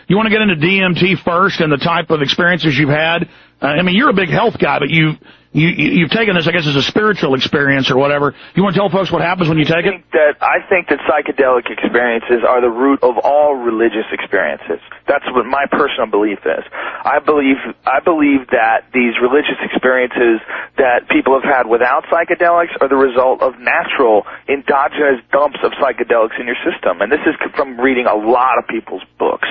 You want to get into DMT first and the type of experiences you've had? I mean, you're a big health guy, but you've taken this, I guess, as a spiritual experience or whatever. You want to tell folks what happens when you take it? I think that psychedelic experiences are the root of all religious experiences. That's what my personal belief is. I believe that these religious experiences that people have had without psychedelics are the result of natural, endogenous dumps of psychedelics in your system. And this is from reading a lot of people's books.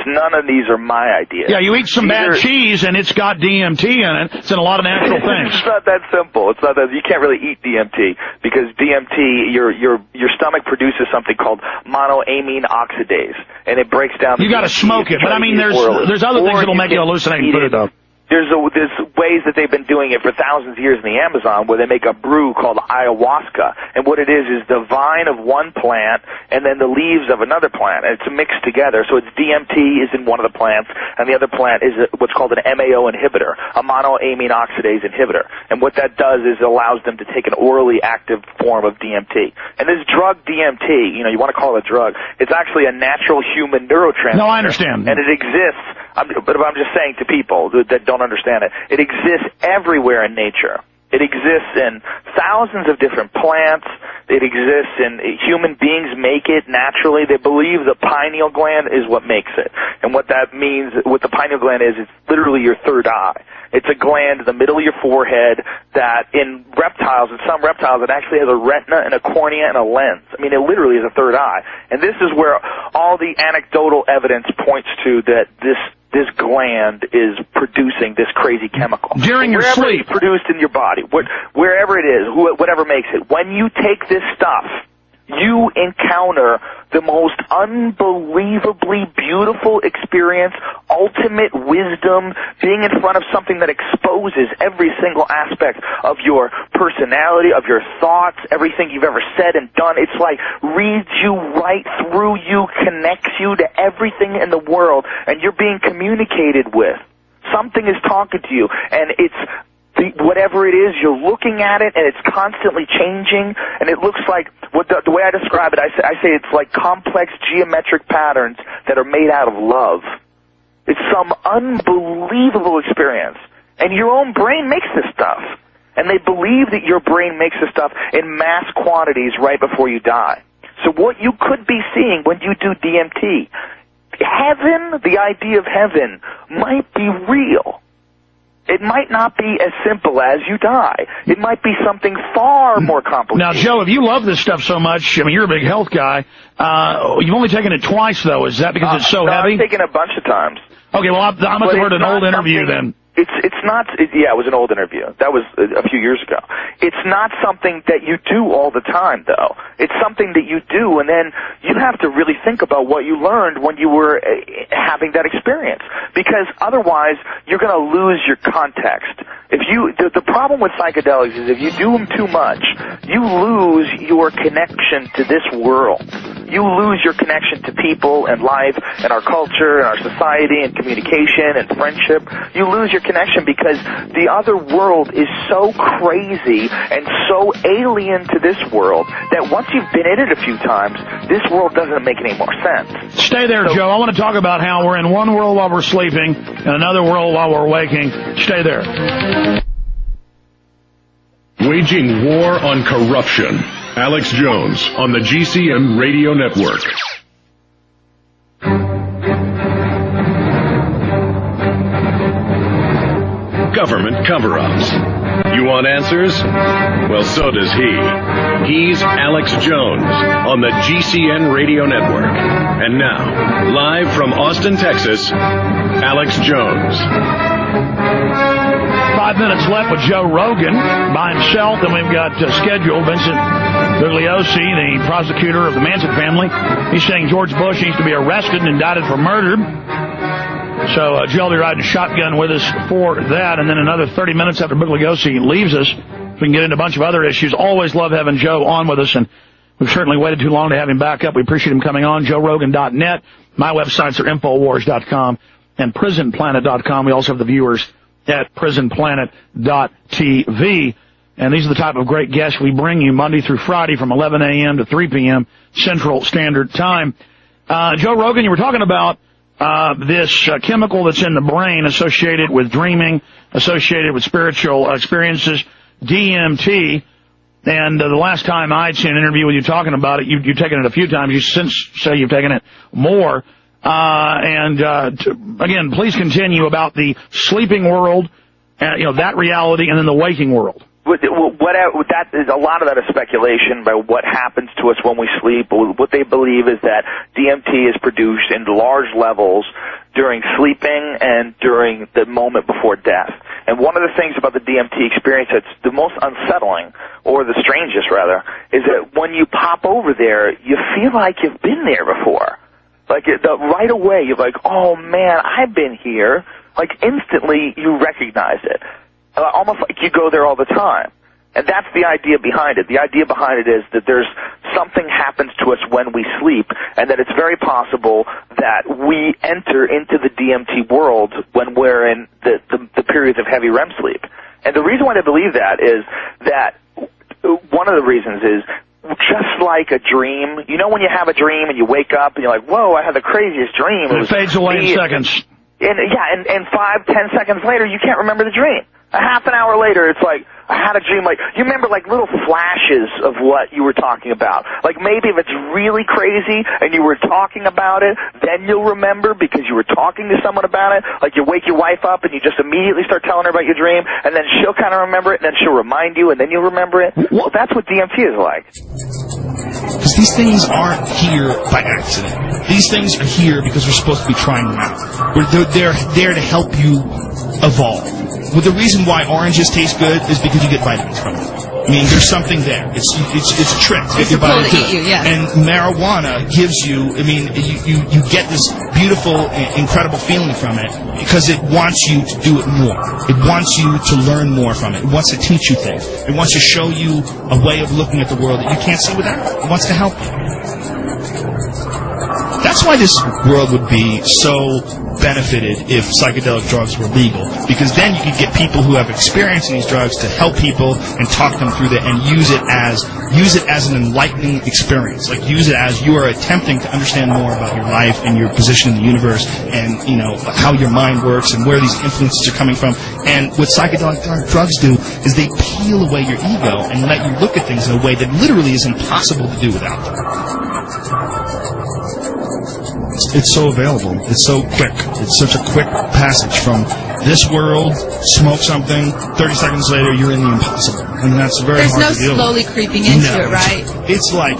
None of these are my ideas. Yeah, you eat some bad cheese and it's got DMT in it. It's in a lot of natural things. It's not that simple. It's not that you can't really eat DMT because DMT, your stomach produces something called monoamine oxidase, and it breaks down. You got to smoke it, but I mean, there's other things that'll make you hallucinate and put it up. There's ways that they've been doing it for thousands of years in the Amazon where they make a brew called ayahuasca. And what it is the vine of one plant and then the leaves of another plant. And it's mixed together. So it's DMT is in one of the plants and the other plant is what's called an MAO inhibitor, a monoamine oxidase inhibitor. And what that does is it allows them to take an orally active form of DMT. And this drug DMT, you want to call it a drug, it's actually a natural human neurotransmitter. No, I understand. And it exists, but I'm just saying to people that don't understand it, it exists everywhere in nature. It exists in thousands of different plants. It exists in human beings make it naturally. They believe the pineal gland is what makes it. And what that means, what the pineal gland is, it's literally your third eye. It's a gland in the middle of your forehead that in reptiles, in some reptiles, it actually has a retina and a cornea and a lens. I mean, it literally is a third eye. And this is where all the anecdotal evidence points to that this gland is producing this crazy chemical. During your sleep. It's produced in your body, wherever it is, whatever makes it. When you take this stuff, you encounter the most unbelievably beautiful experience, ultimate wisdom, being in front of something that exposes every single aspect of your personality, of your thoughts, everything you've ever said and done. It's like reads you right through you, connects you to everything in the world, and you're being communicated with. Something is talking to you, and it's whatever it is, you're looking at it, and it's constantly changing, and it looks like, the way I describe it, I say it's like complex geometric patterns that are made out of love. It's some unbelievable experience, and your own brain makes this stuff, and they believe that your brain makes this stuff in mass quantities right before you die. So what you could be seeing when you do DMT, heaven, the idea of heaven, might be real. It might not be as simple as you die. It might be something far more complicated. Now, Joe, if you love this stuff so much, I mean, you're a big health guy. You've only taken it twice, though. Is that because it's so heavy? I've taken it a bunch of times. Okay, well, I must have heard an old interview then. It's not, yeah, it was an old interview. That was a few years ago. It's not something that you do all the time, though. It's something that you do, and then you have to really think about what you learned when you were having that experience. Because otherwise, you're going to lose your context. The problem with psychedelics is if you do them too much, you lose your connection to this world. You lose your connection to people and life and our culture and our society and communication and friendship. You lose your connection because the other world is so crazy and so alien to this world that once you've been in it a few times, this world doesn't make any more sense. Stay there, Joe. I want to talk about how we're in one world while we're sleeping and another world while we're waking. Stay there. Waging war on corruption. Alex Jones on the GCN Radio Network. Government cover-ups. You want answers? Well, so does he. He's Alex Jones on the GCN Radio Network. And now, live from Austin, Texas, Alex Jones. 5 minutes left with Joe Rogan by himself. Then we've got scheduled Vincent Bugliosi, the prosecutor of the Manson family. He's saying George Bush needs to be arrested and indicted for murder. So Joe will be riding shotgun with us for that. And then another 30 minutes after Bugliosi leaves us, we can get into a bunch of other issues. Always love having Joe on with us, and we've certainly waited too long to have him back up. We appreciate him coming on. JoeRogan.net. My websites are Infowars.com and PrisonPlanet.com. We also have the viewers at PrisonPlanet.tv. And these are the type of great guests we bring you Monday through Friday from 11 a.m. to 3 p.m. Central Standard Time. Joe Rogan, you were talking about this chemical that's in the brain associated with dreaming, associated with spiritual experiences, DMT. And the last time I'd seen an interview with you talking about it, you've taken it a few times. You since say you've taken it more. Again, please continue about the sleeping world, that reality, and then the waking world. That is a lot of that is speculation by what happens to us when we sleep. What they believe is that DMT is produced in large levels during sleeping and during the moment before death. And one of the things about the DMT experience that's the most unsettling, or the strangest rather, is that when you pop over there, you feel like you've been there before. Like right away, you're like, oh man, I've been here. Like instantly, you recognize it. Almost like you go there all the time. And that's the idea behind it. The idea behind it is that there's something happens to us when we sleep, and that it's very possible that we enter into the DMT world when we're in the periods of heavy REM sleep. And the reason why they believe that is that one of the reasons is just like a dream. You know when you have a dream and you wake up and you're like, whoa, I had the craziest dream. It fades away in seconds. And 5-10 seconds later, you can't remember the dream. A half an hour later, it's like, I had a dream, like, you remember like little flashes of what you were talking about. Like maybe if it's really crazy and you were talking about it, then you'll remember because you were talking to someone about it. Like you wake your wife up and you just immediately start telling her about your dream, and then she'll kind of remember it, and then she'll remind you, and then you'll remember it. Well, that's what DMT is like. Because these things aren't here by accident. These things are here because we're supposed to be trying them out. They're there to help you evolve. Well, the reason why oranges taste good is because you get vitamins from it. I mean, there's something there. It's a trick to get your body to do it. And marijuana gives you, I mean, you get this beautiful, incredible feeling from it because it wants you to do it more. It wants you to learn more from it. It wants to teach you things. It wants to show you a way of looking at the world that you can't see without it. It wants to help you. That's why this world would be so benefited if psychedelic drugs were legal, because then you could get people who have experience in these drugs to help people and talk them through that and use it as an enlightening experience. Like use it as you are attempting to understand more about your life and your position in the universe, and how your mind works and where these influences are coming from. And what psychedelic drugs do is they peel away your ego and let you look at things in a way that literally is impossible to do without them. It's so available. It's so quick. It's such a quick passage from this world, smoke something, 30 seconds later you're in the impossible. And that's very hard to deal with. There's no slowly creeping into it, right? It's like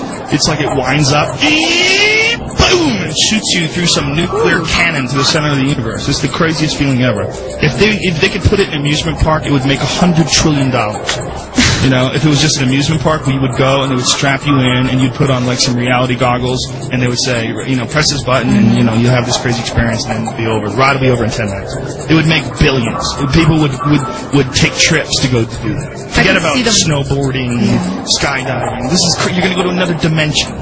it winds up, boom, and shoots you through some nuclear cannon to the center of the universe. It's the craziest feeling ever. If they could put it in an amusement park, it would make $100 trillion. If it was just an amusement park where you would go and they would strap you in and you'd put on like some reality goggles and they would say, press this button and you'll have this crazy experience and then it'll be over. The ride will be over in 10 minutes. It would make billions. People would take trips to go do that. Forget about snowboarding, skydiving. You're going to go to another dimension.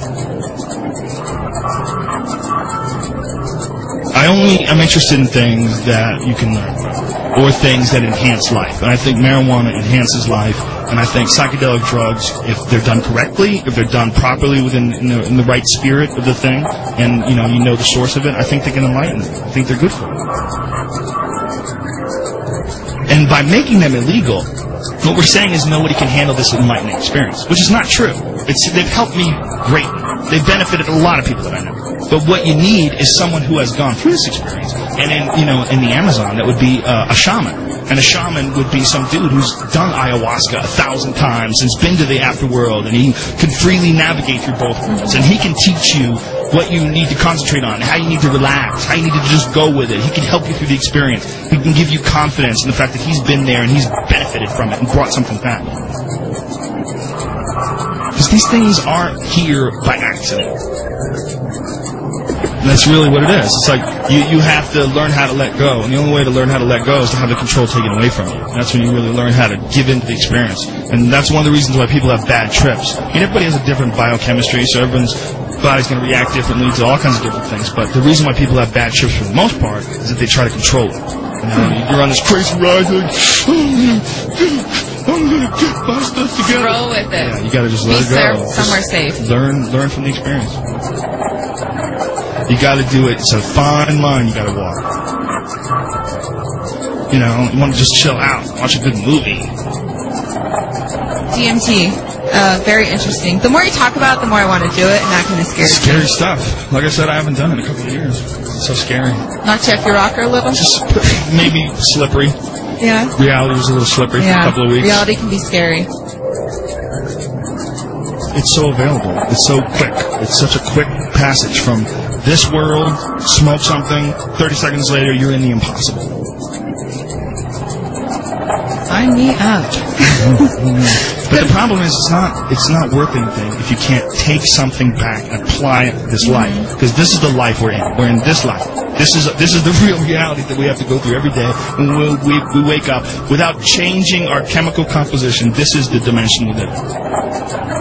I'm interested in things that you can learn from, or things that enhance life. And I think marijuana enhances life, and I think psychedelic drugs, if they're done correctly, if they're done properly within in the right spirit of the thing, and you know the source of it, I think they can enlighten it. I think they're good for it. And by making them illegal, what we're saying is nobody can handle this enlightening experience, which is not true. They've helped me greatly. They've benefited a lot of people that I know. But what you need is someone who has gone through this experience. And in the Amazon, that would be a shaman. And a shaman would be some dude who's done ayahuasca 1,000 times and's been to the afterworld, and he can freely navigate through both worlds. And he can teach you what you need to concentrate on, how you need to relax, how you need to just go with it. He can help you through the experience. He can give you confidence in the fact that he's been there and he's benefited from it and brought something back. Because these things aren't here by accident. And that's really what it is. It's like you have to learn how to let go. And the only way to learn how to let go is to have the control taken away from you. And that's when you really learn how to give into the experience. And that's one of the reasons why people have bad trips. Everybody has a different biochemistry, so everyone's body's going to react differently to all kinds of different things. But the reason why people have bad trips for the most part is that they try to control it. You're on this crazy ride, like, I'm going to get my stuff together. Roll with it. Yeah, you got to just let it go. Somewhere safe. Learn from the experience. You got to do it. It's a fine line you got to walk. You know, you want to just chill out, watch a good movie. DMT. Very interesting. The more you talk about it, the more I want to do it, and that kind of scares me. Scary stuff. Like I said, I haven't done it in a couple of years. It's so scary. Knocked you off your rocker a little? Just maybe slippery. Yeah. Reality was a little slippery for a couple of weeks. Reality can be scary. It's so available. It's so quick. It's such a quick passage from this world, smoke something, 30 seconds later, you're in the impossible. Sign me up. But the problem is, it's not worth anything if you can't take something back and apply this life. Because this is the life we're in. We're in this life. This is the real reality that we have to go through every day. When we wake up without changing our chemical composition, this is the dimension we live in.